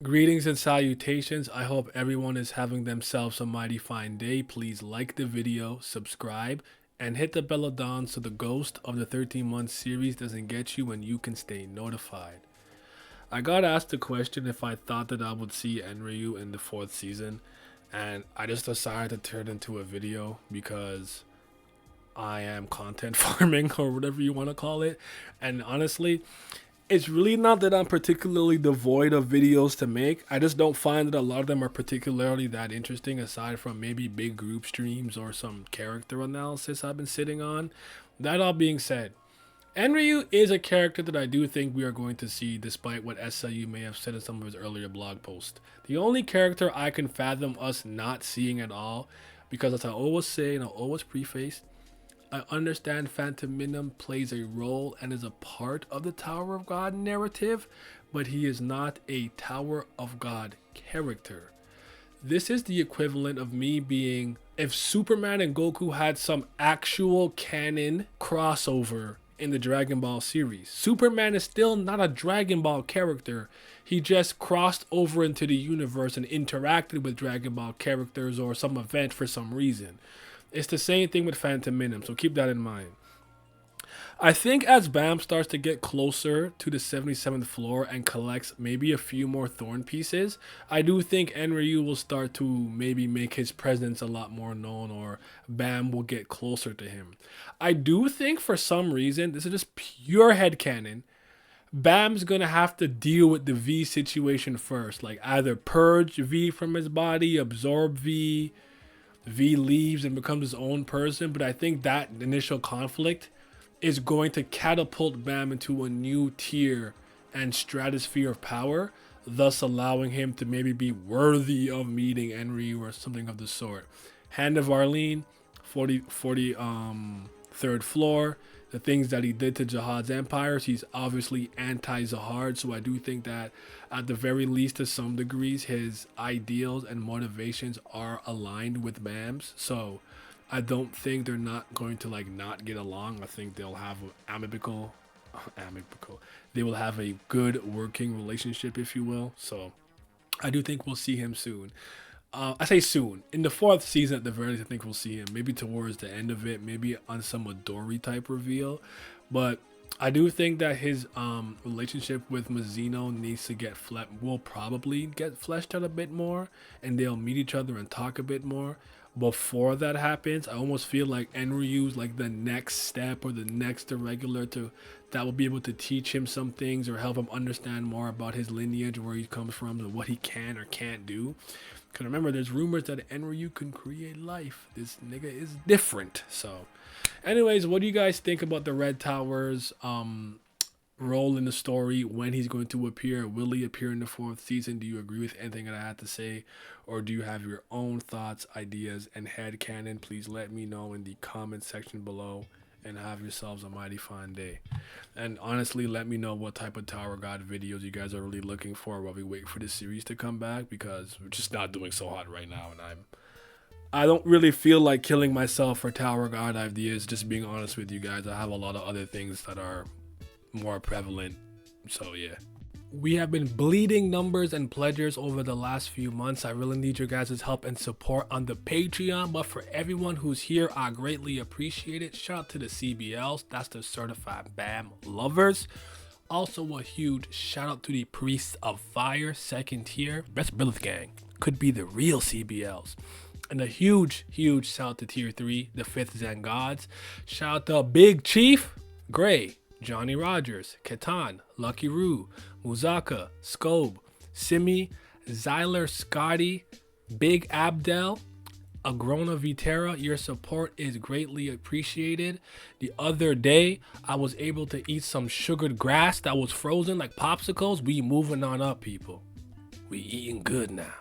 Greetings and salutations. I hope everyone is having themselves a mighty fine day. Please like the video, subscribe, and hit the bell down so the ghost of the 13-month series doesn't get you and you can stay notified. I got asked the question if I thought that I would see Enryu in the 4th season, and I just decided to turn it into a video because I am content farming or whatever you want to call it. And honestly, it's really not that I'm particularly devoid of videos to make. I just don't find that a lot of them are particularly that interesting, aside from maybe big group streams or some character analysis I've been sitting on. That all being said, Enryu is a character that I do think we are going to see, despite what SLU may have said in some of his earlier blog posts. The only character I can fathom us not seeing at all, because as I always say and I always preface, I understand Phantom Minim plays a role and is a part of the Tower of God narrative, but he is not a Tower of God character. This is the equivalent of me being if Superman and Goku had some actual canon crossover in the Dragon Ball series. Superman is still not a Dragon Ball character. He just crossed over into the universe and interacted with Dragon Ball characters or some event for some reason. It's the same thing with Phantom Minim, so keep that in mind. I think as Bam starts to get closer to the 77th floor and collects maybe a few more thorn pieces, I do think Enryu will start to maybe make his presence a lot more known, or Bam will get closer to him. I do think for some reason, this is just pure headcanon, Bam's gonna have to deal with the V situation first, like either purge V from his body, absorb V leaves and becomes his own person, but I think that initial conflict is going to catapult Bam into a new tier and stratosphere of power, thus allowing him to maybe be worthy of meeting Enryu or something of the sort. Hand of Arlene, 43rd floor, the things that he did to Jihad's empires, he's obviously anti-Zahard, so I do think that at the very least, to some degrees, his ideals and motivations are aligned with Bam's. So I don't think they're not going to not get along. I think they'll have amicable. They will have a good working relationship, if you will. So I do think we'll see him soon. I say soon. In the 4th season, at the very least, I think we'll see him. Maybe towards the end of it, maybe on some Midori type reveal. But I do think that his relationship with Mizuno needs to will probably get fleshed out a bit more, and they'll meet each other and talk a bit more. Before that happens, I almost feel like Enryu's like the next step or the next irregular that will be able to teach him some things or help him understand more about his lineage, where he comes from, and what he can or can't do. Because remember, there's rumors that Enryu can create life. This nigga is different. So anyways, what do you guys think about the Red Tower's role in the story, when he's going to appear? Will he appear in the 4th season? Do you agree with anything that I had to say, or do you have your own thoughts, ideas, and headcanon? Please let me know in the comment section below, and have yourselves a mighty fine day. And honestly, let me know what type of Tower God videos you guys are really looking for while we wait for the series to come back, because we're just not doing so hot right now, and I don't really feel like killing myself for Tower God ideas, just being honest with you guys. I have a lot of other things that are more prevalent, so yeah. We have been bleeding numbers and pledgers over the last few months. I really need your guys' help and support on the Patreon, but for everyone who's here, I greatly appreciate it. Shout out to the CBLs, that's the Certified Bam Lovers. Also a huge shout out to the Priests of Fire, 2nd tier. Best Brilith Gang could be the real CBLs. And a huge shout out to tier 3, the 5th Zen Gods. Shout out to Big Chief Gray, Johnny Rogers, Ketan, Lucky Roo, Muzaka, Scobe, Simi, Zyler, Scotty, Big Abdel, Agrona Vitera. Your support is greatly appreciated. The other day, I was able to eat some sugared grass that was frozen like popsicles. We moving on up, people. We eating good now.